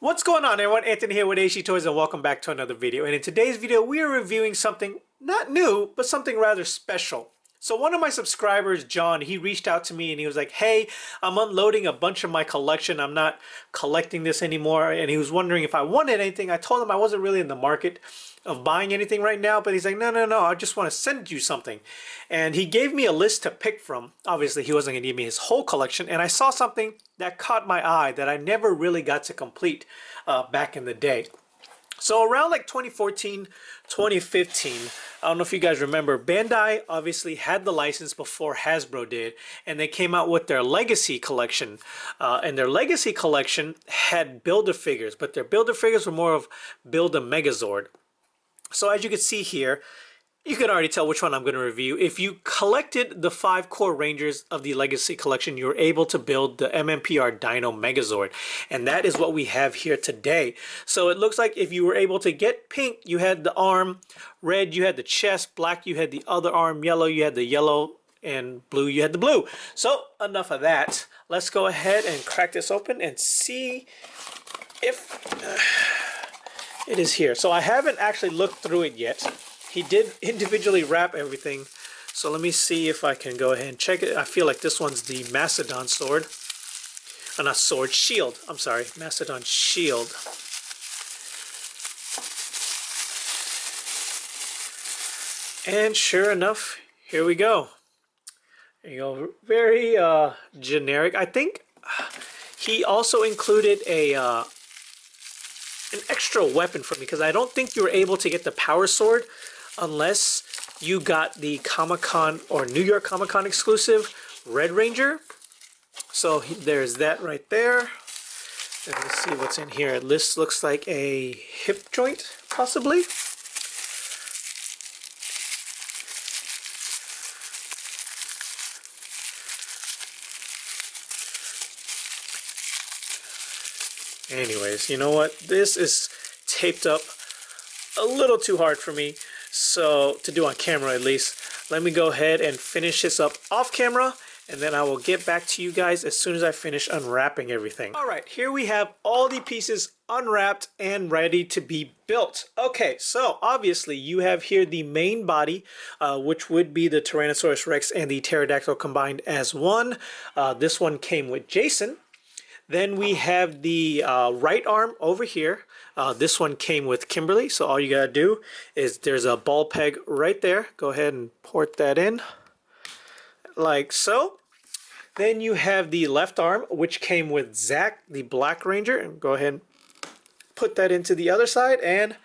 What's going on, everyone? Anthony here with AC Toys, and welcome back to another video. And in today's video, we are reviewing something not new, but something rather special. So one of my subscribers, John, he reached out to me and he was like, hey, I'm unloading a bunch of my collection. I'm not collecting this anymore. And he was wondering if I wanted anything. I told him I wasn't really in the market of buying anything right now, but he's like, no, I just want to send you something. And he gave me a list to pick from. Obviously, he wasn't going to give me his whole collection. And I saw something that caught my eye that I never really got to complete back in the day. So around like 2014, 2015, I don't know if you guys remember, Bandai obviously had the license before Hasbro did, and they came out with their Legacy collection. And their Legacy collection had Build-A-Figures, but their Build-A-Figures were more of Build-A-Megazord. So as you can see here, you can already tell which one I'm going to review. If you collected the 5 core Rangers of the Legacy collection, you were able to build the MMPR Dino Megazord. And that is what we have here today. So it looks like if you were able to get pink, you had the arm, red, you had the chest, black, you had the other arm, yellow, you had the yellow, and blue, you had the blue. So enough of that. Let's go ahead and crack this open and see if it is here. So I haven't actually looked through it yet. He did individually wrap everything. So let me see if I can go ahead and check it. I feel like this one's the Mastodon sword. Not sword, shield. I'm sorry, Mastodon shield. And sure enough, here we go. There you go. Very generic. I think he also included an extra weapon for me, because I don't think you were able to get the power sword unless you got the Comic-Con or New York Comic-Con exclusive Red Ranger. So there's that right there. And let's see what's in here. This looks like a hip joint, possibly. Anyways, you know what? This is taped up a little too hard for me. So, to do on camera at least. Let me go ahead and finish this up off camera, and then I will get back to you guys as soon as I finish unwrapping everything. Alright, here we have all the pieces unwrapped and ready to be built. Okay, so obviously you have here the main body, which would be the Tyrannosaurus Rex and the Pterodactyl combined as one. This one came with Jason. Then we have the right arm over here. This one came with Kimberly, so all you gotta do is there's a ball peg right there. Go ahead and port that in, like so. Then you have the left arm, which came with Zach, the Black Ranger, and go ahead and put that into the other side, and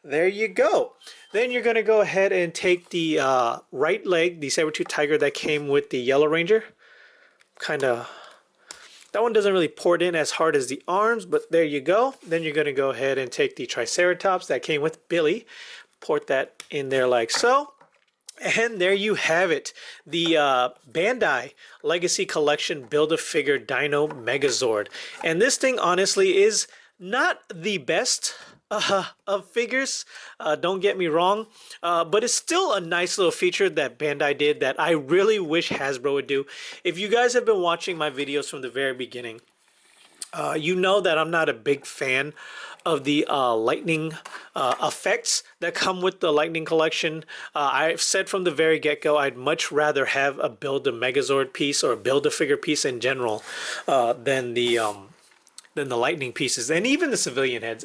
there you go. Then you're gonna go ahead and take the right leg, the saber-tooth tiger that came with the Yellow Ranger. That one doesn't really port in as hard as the arms, but there you go. Then you're going to go ahead and take the Triceratops that came with Billy. Port that in there like so. And there you have it. The Bandai Legacy Collection Build-A-Figure Dino Megazord. And this thing, honestly, is not the best of figures, don't get me wrong, but it's still a nice little feature that Bandai did that I really wish Hasbro would do. If you guys have been watching my videos from the very beginning, you know that I'm not a big fan of the lightning effects that come with the Lightning Collection. I've said from the very get-go I'd much rather have a Build-A-Megazord piece or a Build-A-Figure piece in general than the lightning pieces, and even the civilian heads.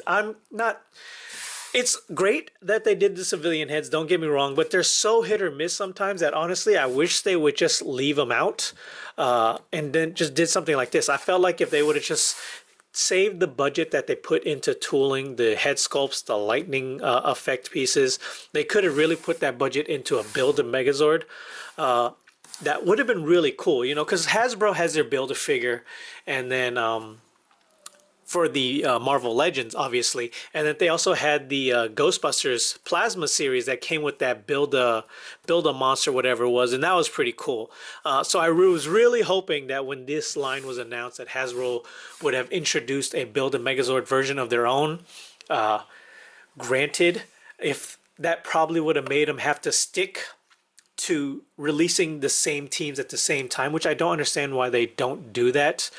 It's great that they did the civilian heads, don't get me wrong, but they're so hit or miss sometimes that honestly I wish they would just leave them out and then just did something like this. I felt like if they would have just saved the budget that they put into tooling the head sculpts, the lightning effect pieces, they could have really put that budget into a Build-A-Megazord. That would have been really cool, you know, because Hasbro has their Build-A-Figure, and then for the Marvel Legends, obviously, and that they also had the Ghostbusters Plasma series that came with that Build a Monster, whatever it was, and that was pretty cool. So I was really hoping that when this line was announced that Hasbro would have introduced a Build-A-Megazord version of their own. Granted, if that probably would have made them have to stick to releasing the same teams at the same time, which I don't understand why they don't do that.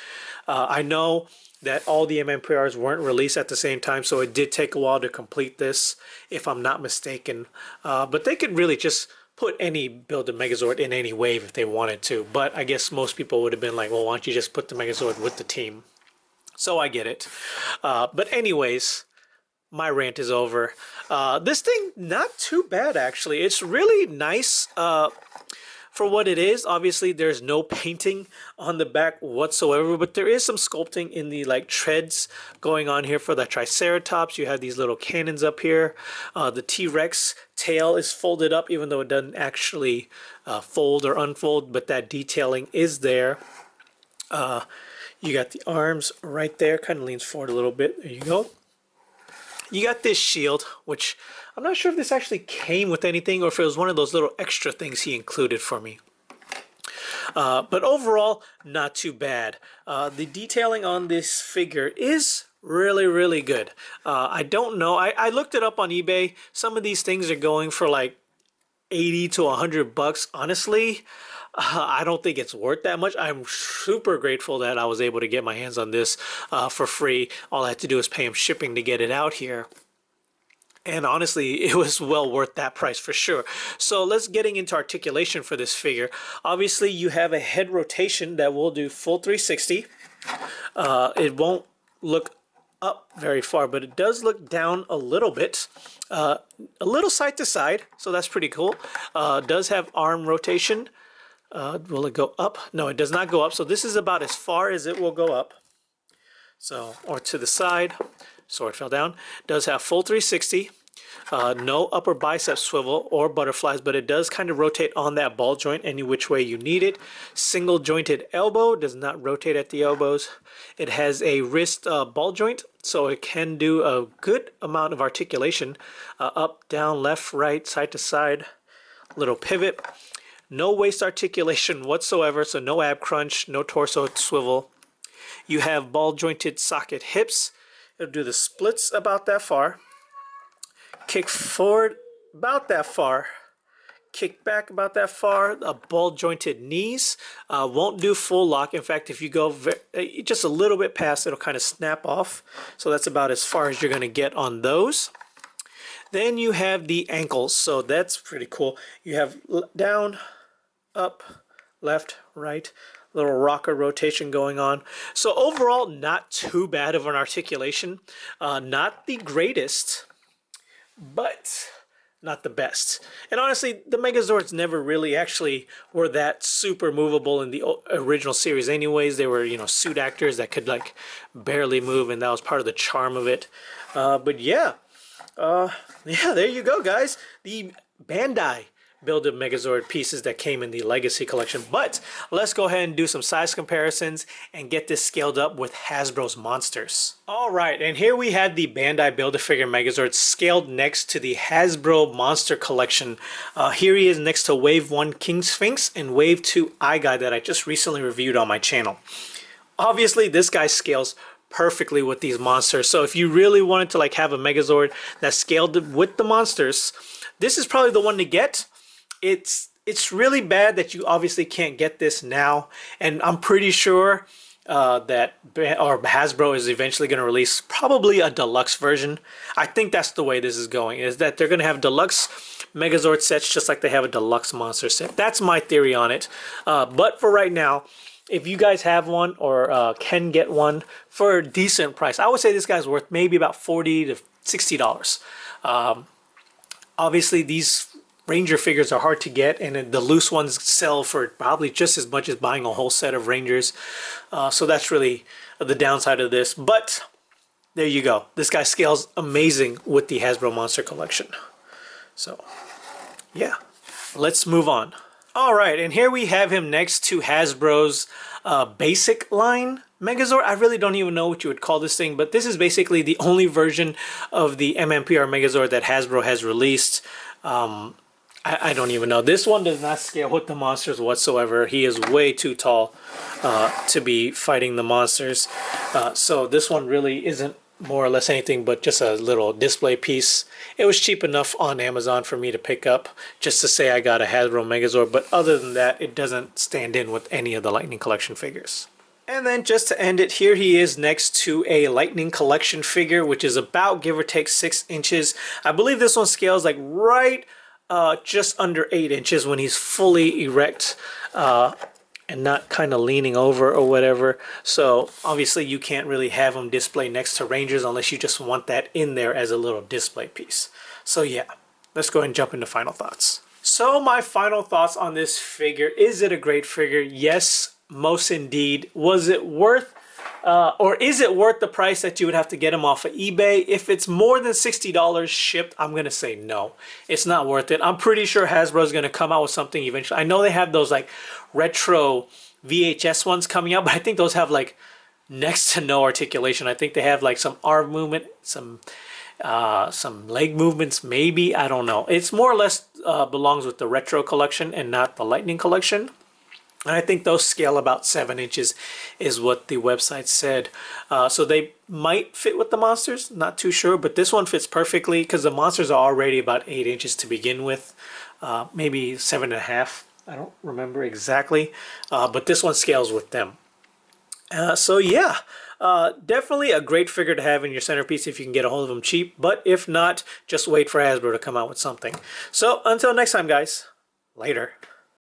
I know that all the MMPRs weren't released at the same time, so it did take a while to complete this, if I'm not mistaken. But they could really just put any build a Megazord in any wave if they wanted to. But I guess most people would have been like, well, why don't you just put the Megazord with the team? So I get it. But anyways, my rant is over. This thing, not too bad, actually. It's really nice for what it is. Obviously, there's no painting on the back whatsoever, but there is some sculpting in the like treads going on here for the Triceratops. You have these little cannons up here. The T-Rex tail is folded up, even though it doesn't actually fold or unfold, but that detailing is there. You got the arms right there, kind of leans forward a little bit. There you go. You got this shield, which I'm not sure if this actually came with anything or if it was one of those little extra things he included for me. But overall, not too bad. The detailing on this figure is really, really good. I don't know. I looked it up on eBay. Some of these things are going for like 80 to 100 bucks. Honestly, I don't think it's worth that much. I'm super grateful that I was able to get my hands on this for free. All I had to do is pay him shipping to get it out here. And honestly, it was well worth that price for sure. So let's getting into articulation for this figure. Obviously, you have a head rotation that will do full 360. It won't look up very far, but it does look down a little bit. A little side to side, so that's pretty cool. Does have arm rotation. Will it go up? No, it does not go up. So this is about as far as it will go up. So, or to the side. Sword fell down. Does have full 360. No upper bicep swivel or butterflies, but it does kind of rotate on that ball joint any which way you need it. Single jointed elbow, does not rotate at the elbows. It has a wrist ball joint, so it can do a good amount of articulation. Up, down, left, right, side to side. Little pivot. No waist articulation whatsoever, so no ab crunch, no torso swivel. You have ball jointed socket hips. It'll do the splits about that far. Kick forward about that far. Kick back about that far. Ball jointed knees. Won't do full lock. In fact, if you go just a little bit past, it'll kind of snap off. So that's about as far as you're going to get on those. Then you have the ankles. So that's pretty cool. You have down, up, left, right. Little rocker rotation going on. So overall, not too bad of an articulation. Not the greatest, but not the best. And honestly, the Megazords never really actually were that super movable in the original series anyways. They were, you know, suit actors that could like barely move, and that was part of the charm of it. But yeah, there you go, guys. The Bandai Build-A Megazord pieces that came in the Legacy collection. But let's go ahead and do some size comparisons and get this scaled up with Hasbro's monsters. Alright, and here we have the Bandai Build-A-Figure Megazord scaled next to the Hasbro Monster Collection. Here he is next to Wave 1 King Sphinx and Wave 2 Eye Guy that I just recently reviewed on my channel. Obviously, this guy scales perfectly with these monsters. So if you really wanted to like have a Megazord that scaled with the monsters, this is probably the one to get. It's really bad that you obviously can't get this now, and I'm pretty sure that Hasbro is eventually going to release probably a deluxe version. I think that's the way this is going, is that they're going to have deluxe Megazord sets just like they have a deluxe monster set. That's my theory on it. But for right now, if you guys have one or can get one for a decent price, I would say this guy's worth maybe about $40 to $60. Obviously, these Ranger figures are hard to get, and the loose ones sell for probably just as much as buying a whole set of Rangers. So that's really the downside of this. But there you go. This guy scales amazing with the Hasbro Monster Collection. So yeah, let's move on. All right, and here we have him next to Hasbro's basic line Megazord. I really don't even know what you would call this thing, but this is basically the only version of the MMPR Megazord that Hasbro has released. I don't even know. This one does not scale with the monsters whatsoever. He is way too tall to be fighting the monsters. So this one really isn't more or less anything but just a little display piece. It was cheap enough on Amazon for me to pick up just to say I got a Hasbro Megazord, but other than that, it doesn't stand in with any of the Lightning Collection figures. And then just to end it, here he is next to a Lightning Collection figure, which is about, give or take, 6 inches. I believe this one scales like right just under 8 inches when he's fully erect and not kind of leaning over or whatever. So obviously you can't really have him display next to Rangers unless you just want that in there as a little display piece. So yeah, let's go ahead and jump into final thoughts. So my final thoughts on this figure: is it a great figure? Yes, most indeed. Was it worth or is it worth the price that you would have to get them off of eBay? If it's more than $60 shipped, I'm going to say no. It's not worth it. I'm pretty sure Hasbro is going to come out with something eventually. I know they have those like retro VHS ones coming out, but I think those have like next to no articulation. I think they have like some arm movement, some leg movements, maybe. I don't know. It's more or less belongs with the retro collection and not the Lightning collection. And I think those scale about 7 inches is what the website said. So they might fit with the monsters, not too sure, but this one fits perfectly because the monsters are already about 8 inches to begin with, maybe 7.5. I don't remember exactly, but this one scales with them. So yeah, definitely a great figure to have in your centerpiece if you can get a hold of them cheap, but if not, just wait for Hasbro to come out with something. So until next time, guys, later.